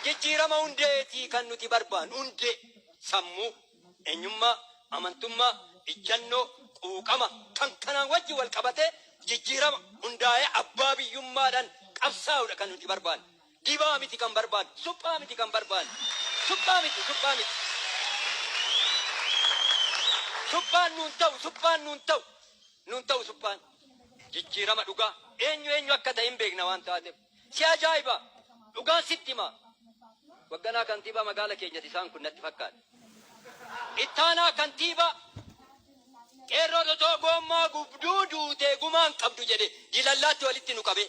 jijjiirama hundeetii kan nuti barbaannu hundee sammuu eenyummaa amantummaa ijjannoo quuqama kan kanaan wajji wal qabate jijjiirama hundaa'ee abbaa biyyummaadhaan qabsaa'uudha kan nuti barbaannu. Dibaa miti kan barbaannu suphaa miti kan barbaannu suphaa miti. Suphaan nuun ta'u suphaan jijjiirama dhugaa eenyu akka ta'e hin beekna waan taateef si ajaa'iba dhugaan sitti hima. Wagganaa kantiibaa magaala keenyatti isaan kun natti fakkaata. Ittaanaa kantiibaa qeerroo dotoo gommaa gubduu duutee gumaan qabdu jedhe dilallaatti walitti nu qabe.